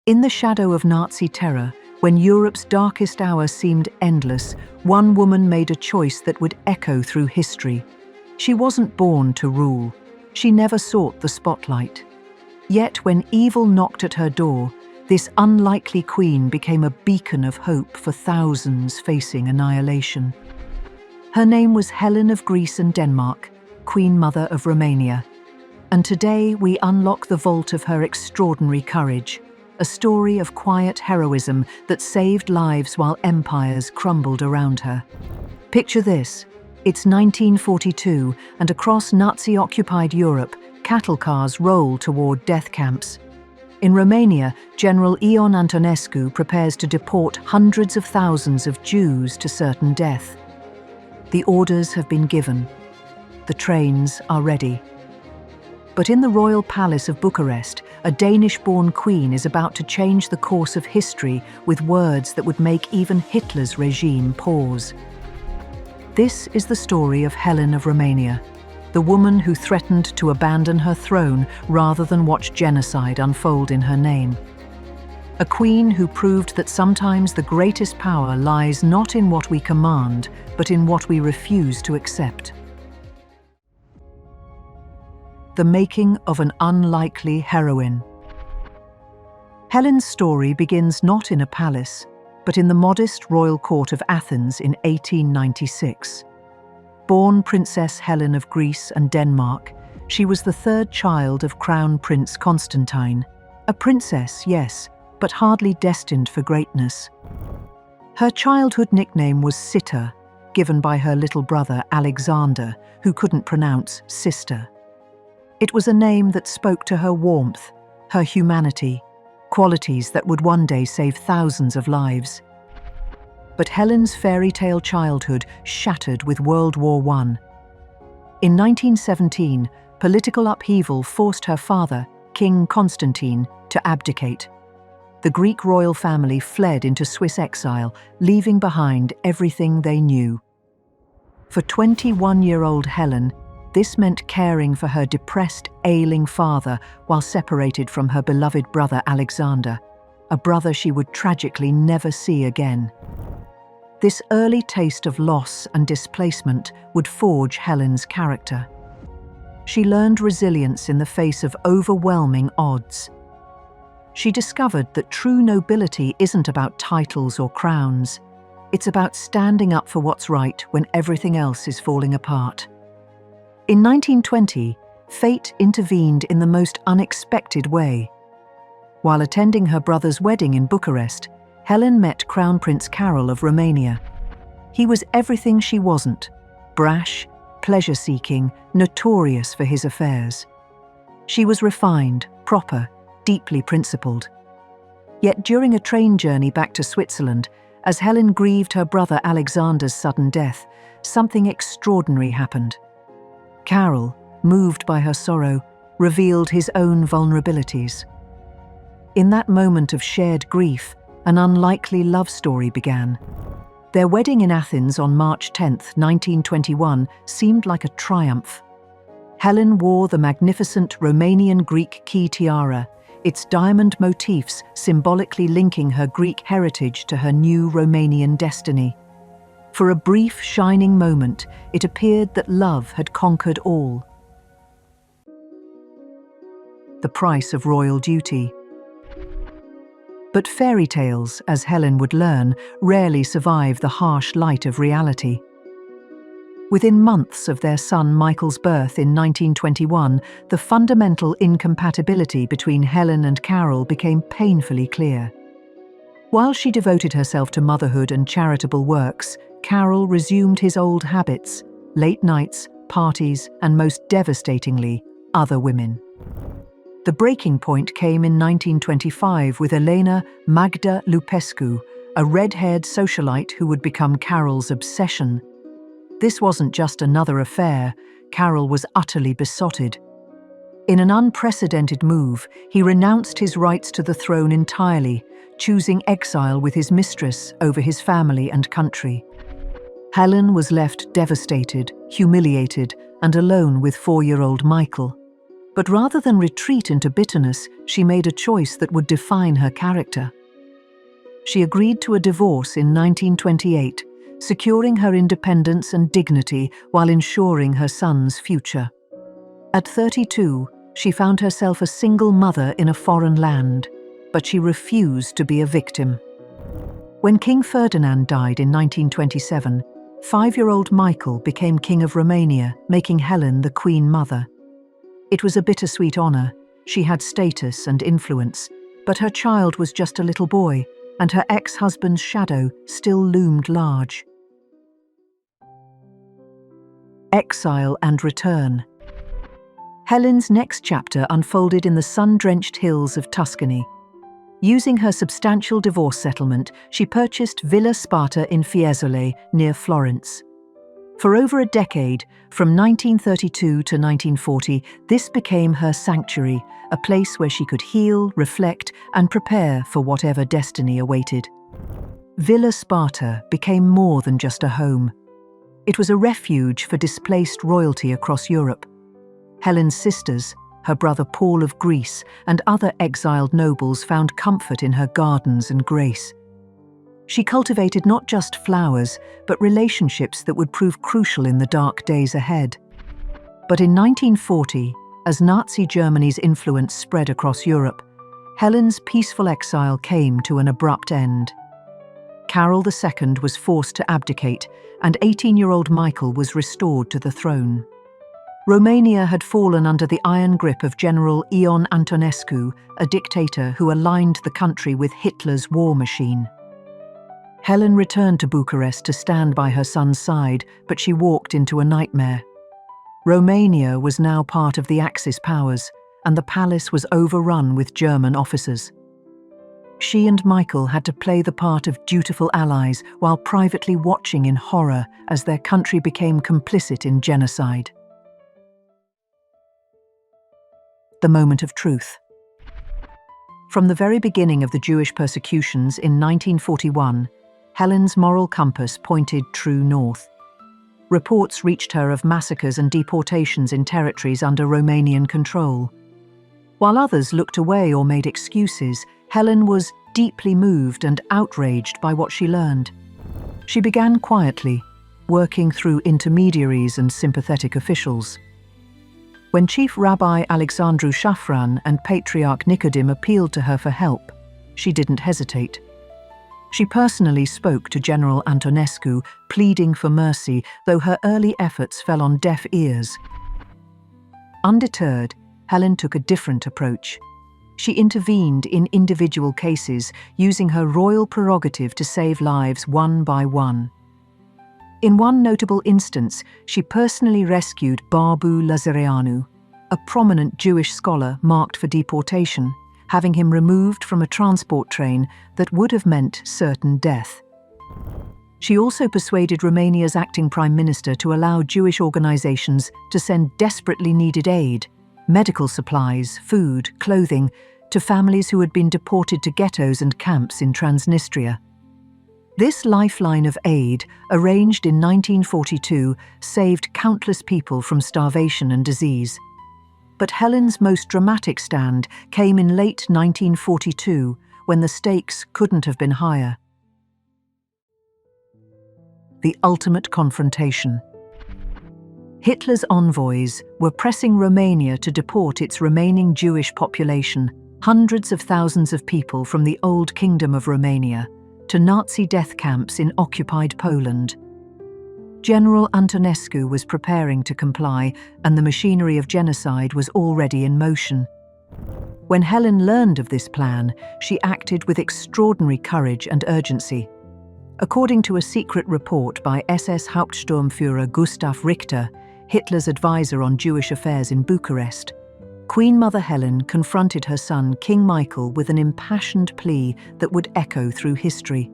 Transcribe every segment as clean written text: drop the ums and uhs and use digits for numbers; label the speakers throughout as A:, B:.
A: In the shadow of Nazi terror, when Europe's darkest hour seemed endless, one woman made a choice that would echo through history. She wasn't born to rule. She never sought the spotlight. Yet when evil knocked at her door, this unlikely queen became a beacon of hope for thousands facing annihilation. Her name was Helen of Greece and Denmark, Queen Mother of Romania. And today we unlock the vault of her extraordinary courage, a story of quiet heroism that saved lives while empires crumbled around her. Picture this. It's 1942, and across Nazi-occupied Europe, cattle cars roll toward death camps. In Romania, General Ion Antonescu prepares to deport hundreds of thousands of Jews to certain death. The orders have been given. The trains are ready. But in the royal palace of Bucharest, a Danish-born queen is about to change the course of history with words that would make even Hitler's regime pause. This is the story of Helen of Romania, the woman who threatened to abandon her throne rather than watch genocide unfold in her name. A queen who proved that sometimes the greatest power lies not in what we command, but in what we refuse to accept. The making of an unlikely heroine. Helen's story begins not in a palace, but in the modest royal court of Athens in 1896. Born Princess Helen of Greece and Denmark, she was the third child of Crown Prince Constantine. A princess, yes, but hardly destined for greatness. Her childhood nickname was Sitter, given by her little brother Alexander, who couldn't pronounce sister. It was a name that spoke to her warmth, her humanity, qualities that would one day save thousands of lives. But Helen's fairy tale childhood shattered with World War I. In 1917, political upheaval forced her father, King Constantine, to abdicate. The Greek royal family fled into Swiss exile, leaving behind everything they knew. For 21-year-old Helen, this meant caring for her depressed, ailing father while separated from her beloved brother Alexander, a brother she would tragically never see again. This early taste of loss and displacement would forge Helen's character. She learned resilience in the face of overwhelming odds. She discovered that true nobility isn't about titles or crowns. It's about standing up for what's right when everything else is falling apart. In 1920, fate intervened in the most unexpected way. While attending her brother's wedding in Bucharest, Helen met Crown Prince Carol of Romania. He was everything she wasn't: brash, pleasure-seeking, notorious for his affairs. She was refined, proper, deeply principled. Yet during a train journey back to Switzerland, as Helen grieved her brother Alexander's sudden death, something extraordinary happened. Carol, moved by her sorrow, revealed his own vulnerabilities. In that moment of shared grief, an unlikely love story began. Their wedding in Athens on March 10, 1921, seemed like a triumph. Helen wore the magnificent Romanian Greek key tiara, its diamond motifs symbolically linking her Greek heritage to her new Romanian destiny. For a brief, shining moment, it appeared that love had conquered all. The price of royal duty. But fairy tales, as Helen would learn, rarely survive the harsh light of reality. Within months of their son Michael's birth in 1921, the fundamental incompatibility between Helen and Carol became painfully clear. While she devoted herself to motherhood and charitable works, Carol resumed his old habits: late nights, parties, and most devastatingly, other women. The breaking point came in 1925 with Elena Magda Lupescu, a red-haired socialite who would become Carol's obsession. This wasn't just another affair. Carol was utterly besotted. In an unprecedented move, he renounced his rights to the throne entirely, choosing exile with his mistress over his family and country. Helen was left devastated, humiliated, and alone with 4-year-old Michael. But rather than retreat into bitterness, she made a choice that would define her character. She agreed to a divorce in 1928, securing her independence and dignity while ensuring her son's future. At 32, she found herself a single mother in a foreign land, but she refused to be a victim. When King Ferdinand died in 1927, 5-year-old Michael became King of Romania, making Helen the Queen Mother. It was a bittersweet honor. She had status and influence, but her child was just a little boy, and her ex-husband's shadow still loomed large. Exile and return. Helen's next chapter unfolded in the sun-drenched hills of Tuscany. Using her substantial divorce settlement, she purchased Villa Sparta in Fiesole, near Florence. For over a decade, from 1932 to 1940, this became her sanctuary, a place where she could heal, reflect, and prepare for whatever destiny awaited. Villa Sparta became more than just a home. It was a refuge for displaced royalty across Europe. Helen's sisters, her brother Paul of Greece, and other exiled nobles found comfort in her gardens and grace. She cultivated not just flowers, but relationships that would prove crucial in the dark days ahead. But in 1940, as Nazi Germany's influence spread across Europe, Helen's peaceful exile came to an abrupt end. Carol II was forced to abdicate, and 18-year-old Michael was restored to the throne. Romania had fallen under the iron grip of General Ion Antonescu, a dictator who aligned the country with Hitler's war machine. Helen returned to Bucharest to stand by her son's side, but she walked into a nightmare. Romania was now part of the Axis powers, and the palace was overrun with German officers. She and Michael had to play the part of dutiful allies while privately watching in horror as their country became complicit in genocide. The moment of truth. From the very beginning of the Jewish persecutions in 1941, Helen's moral compass pointed true north. Reports reached her of massacres and deportations in territories under Romanian control. While others looked away or made excuses, Helen was deeply moved and outraged by what she learned. She began quietly, working through intermediaries and sympathetic officials. When Chief Rabbi Alexandru Shafran and Patriarch Nicodim appealed to her for help, she didn't hesitate. She personally spoke to General Antonescu, pleading for mercy, though her early efforts fell on deaf ears. Undeterred, Helen took a different approach. She intervened in individual cases, using her royal prerogative to save lives one by one. In one notable instance, she personally rescued Barbu Lazareanu, a prominent Jewish scholar marked for deportation, having him removed from a transport train that would have meant certain death. She also persuaded Romania's acting prime minister to allow Jewish organizations to send desperately needed aid, medical supplies, food, clothing, to families who had been deported to ghettos and camps in Transnistria. This lifeline of aid, arranged in 1942, saved countless people from starvation and disease. But Helen's most dramatic stand came in late 1942, when the stakes couldn't have been higher. The ultimate confrontation. Hitler's envoys were pressing Romania to deport its remaining Jewish population, hundreds of thousands of people from the old Kingdom of Romania, to Nazi death camps in occupied Poland. General Antonescu was preparing to comply, and the machinery of genocide was already in motion. When Helen learned of this plan, she acted with extraordinary courage and urgency. According to a secret report by SS Hauptsturmführer Gustav Richter, Hitler's advisor on Jewish affairs in Bucharest, Queen Mother Helen confronted her son King Michael with an impassioned plea that would echo through history.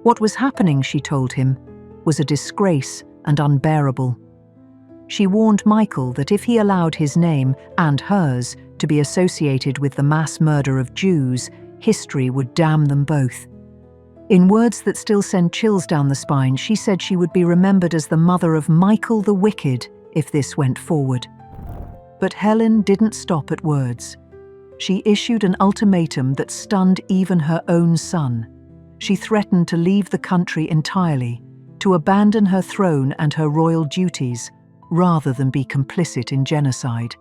A: What was happening, she told him, was a disgrace and unbearable. She warned Michael that if he allowed his name, and hers, to be associated with the mass murder of Jews, history would damn them both. In words that still send chills down the spine, she said she would be remembered as the mother of Michael the Wicked if this went forward. But Helen didn't stop at words. She issued an ultimatum that stunned even her own son. She threatened to leave the country entirely, to abandon her throne and her royal duties, rather than be complicit in genocide.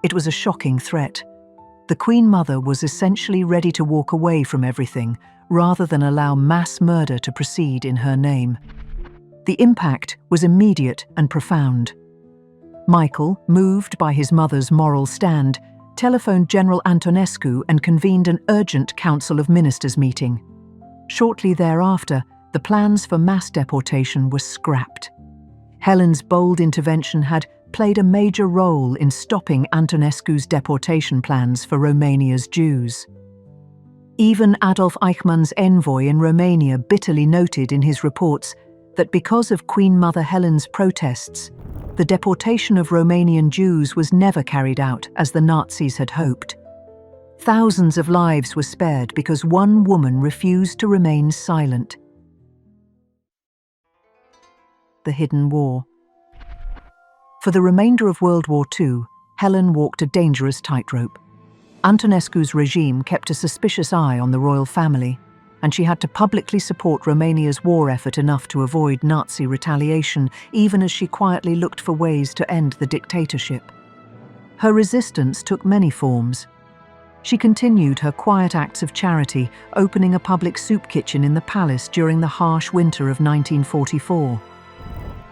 A: It was a shocking threat. The Queen Mother was essentially ready to walk away from everything, rather than allow mass murder to proceed in her name. The impact was immediate and profound. Michael, moved by his mother's moral stand, telephoned General Antonescu and convened an urgent Council of Ministers meeting. Shortly thereafter, the plans for mass deportation were scrapped. Helen's bold intervention had played a major role in stopping Antonescu's deportation plans for Romania's Jews. Even Adolf Eichmann's envoy in Romania bitterly noted in his reports that because of Queen Mother Helen's protests, the deportation of Romanian Jews was never carried out as the Nazis had hoped. Thousands of lives were spared because one woman refused to remain silent. The Hidden War. For the remainder of World War II, Helen walked a dangerous tightrope. Antonescu's regime kept a suspicious eye on the royal family, and she had to publicly support Romania's war effort enough to avoid Nazi retaliation, even as she quietly looked for ways to end the dictatorship. Her resistance took many forms. She continued her quiet acts of charity, opening a public soup kitchen in the palace during the harsh winter of 1944.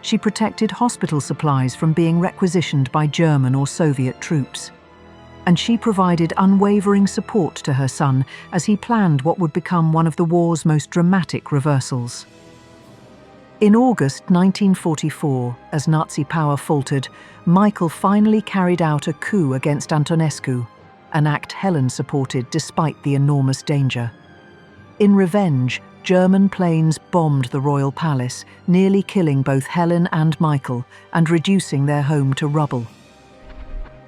A: She protected hospital supplies from being requisitioned by German or Soviet troops. And she provided unwavering support to her son as he planned what would become one of the war's most dramatic reversals. In August 1944, as Nazi power faltered, Michael finally carried out a coup against Antonescu, an act Helen supported despite the enormous danger. In revenge, German planes bombed the royal palace, nearly killing both Helen and Michael and reducing their home to rubble.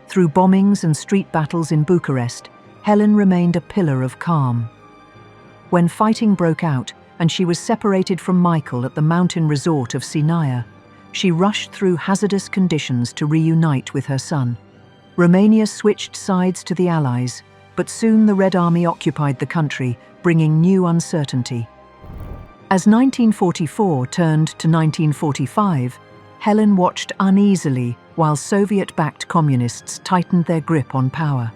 A: Through bombings and street battles in Bucharest, Helen remained a pillar of calm. When fighting broke out and she was separated from Michael at the mountain resort of Sinaia, she rushed through hazardous conditions to reunite with her son. Romania switched sides to the Allies, but soon the Red Army occupied the country, bringing new uncertainty. As 1944 turned to 1945, Helen watched uneasily while Soviet-backed communists tightened their grip on power.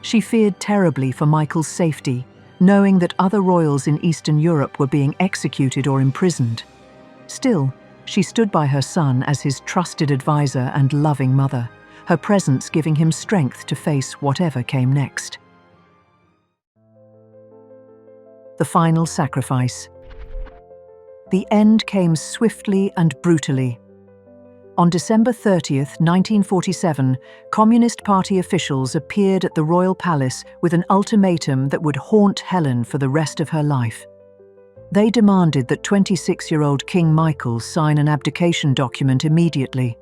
A: She feared terribly for Michael's safety, knowing that other royals in Eastern Europe were being executed or imprisoned. Still, she stood by her son as his trusted advisor and loving mother, her presence giving him strength to face whatever came next. The final sacrifice. The end came swiftly and brutally. On December 30th, 1947, Communist Party officials appeared at the royal palace with an ultimatum that would haunt Helen for the rest of her life. They demanded that 26-year-old King Michael sign an abdication document immediately.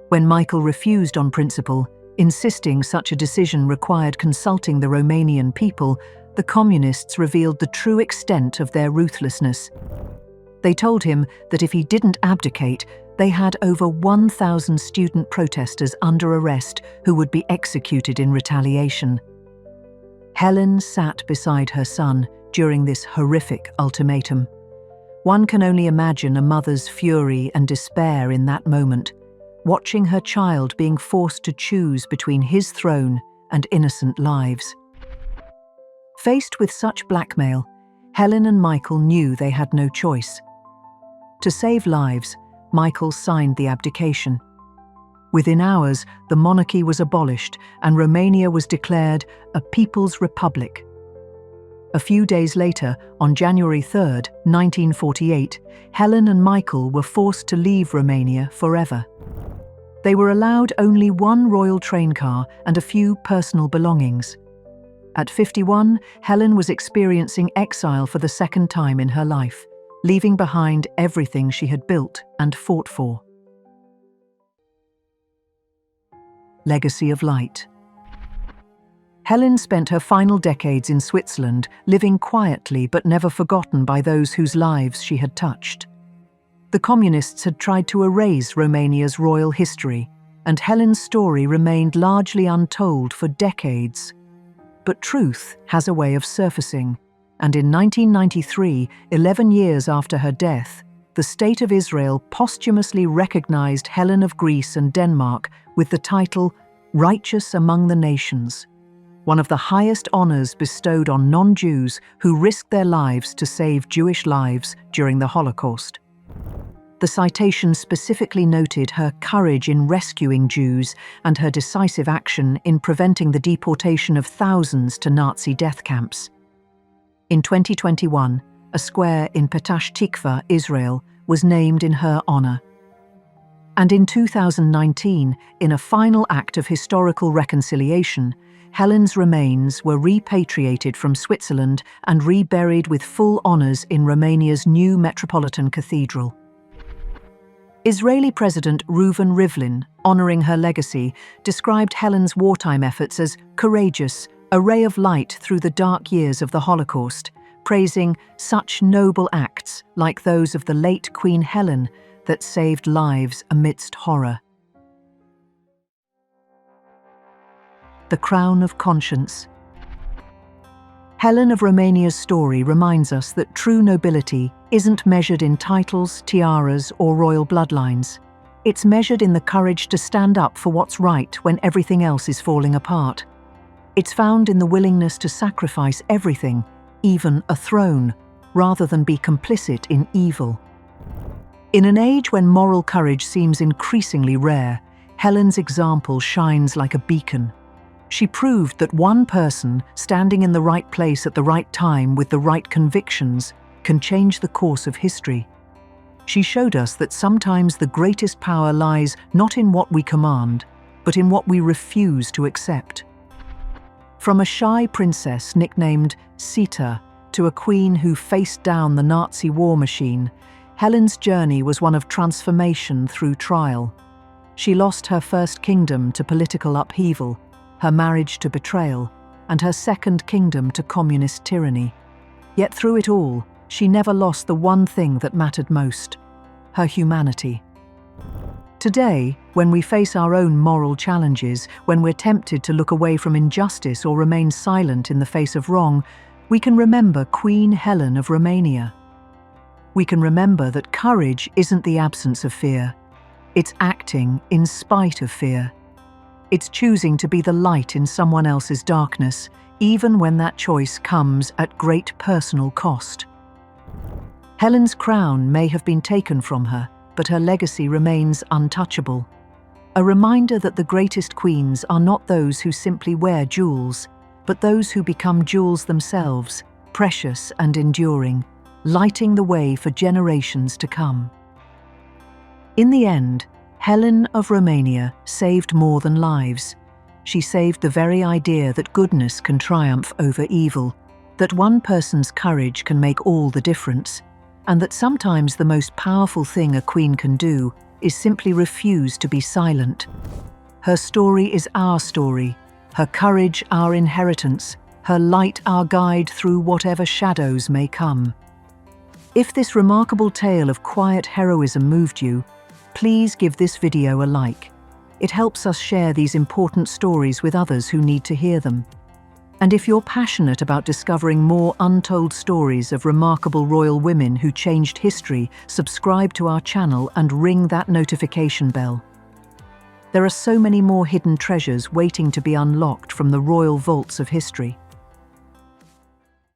A: When Michael refused on principle, insisting such a decision required consulting the Romanian people, the communists revealed the true extent of their ruthlessness. They told him that if he didn't abdicate, they had over 1,000 student protesters under arrest who would be executed in retaliation. Helen sat beside her son during this horrific ultimatum. One can only imagine a mother's fury and despair in that moment, watching her child being forced to choose between his throne and innocent lives. Faced with such blackmail, Helen and Michael knew they had no choice. To save lives, Michael signed the abdication. Within hours, the monarchy was abolished and Romania was declared a People's Republic. A few days later, on January 3, 1948, Helen and Michael were forced to leave Romania forever. They were allowed only one royal train car and a few personal belongings. At 51, Helen was experiencing exile for the second time in her life, leaving behind everything she had built and fought for. Legacy of Light. Helen spent her final decades in Switzerland, living quietly but never forgotten by those whose lives she had touched. The communists had tried to erase Romania's royal history, and Helen's story remained largely untold for decades. But truth has a way of surfacing, and in 1993, 11 years after her death, the State of Israel posthumously recognized Helen of Greece and Denmark with the title Righteous Among the Nations, one of the highest honors bestowed on non-Jews who risked their lives to save Jewish lives during the Holocaust. The citation specifically noted her courage in rescuing Jews and her decisive action in preventing the deportation of thousands to Nazi death camps. In 2021, a square in Petah Tikva, Israel, was named in her honor. And in 2019, in a final act of historical reconciliation, Helen's remains were repatriated from Switzerland and reburied with full honors in Romania's new Metropolitan Cathedral. Israeli President Reuven Rivlin, honoring her legacy, described Helen's wartime efforts as courageous, a ray of light through the dark years of the Holocaust, praising such noble acts like those of the late Queen Helen that saved lives amidst horror. The crown of conscience. Helen of Romania's story reminds us that true nobility isn't measured in titles, tiaras, or royal bloodlines. It's measured in the courage to stand up for what's right when everything else is falling apart. It's found in the willingness to sacrifice everything, even a throne, rather than be complicit in evil. In an age when moral courage seems increasingly rare, Helen's example shines like a beacon. She proved that one person standing in the right place at the right time with the right convictions can change the course of history. She showed us that sometimes the greatest power lies not in what we command, but in what we refuse to accept. From a shy princess nicknamed Sita to a queen who faced down the Nazi war machine, Helen's journey was one of transformation through trial. She lost her first kingdom to political upheaval, her marriage to betrayal, and her second kingdom to communist tyranny. Yet through it all, she never lost the one thing that mattered most: her humanity. Today, when we face our own moral challenges, when we're tempted to look away from injustice or remain silent in the face of wrong, we can remember Queen Helen of Romania. We can remember that courage isn't the absence of fear. It's acting in spite of fear. It's choosing to be the light in someone else's darkness, even when that choice comes at great personal cost. Helen's crown may have been taken from her, but her legacy remains untouchable. A reminder that the greatest queens are not those who simply wear jewels, but those who become jewels themselves, precious and enduring, lighting the way for generations to come. In the end, Helen of Romania saved more than lives. She saved the very idea that goodness can triumph over evil, that one person's courage can make all the difference, and that sometimes the most powerful thing a queen can do is simply refuse to be silent. Her story is our story, her courage our inheritance, her light our guide through whatever shadows may come. If this remarkable tale of quiet heroism moved you, please give this video a like. It helps us share these important stories with others who need to hear them. And if you're passionate about discovering more untold stories of remarkable royal women who changed history, subscribe to our channel and ring that notification bell. There are so many more hidden treasures waiting to be unlocked from the royal vaults of history.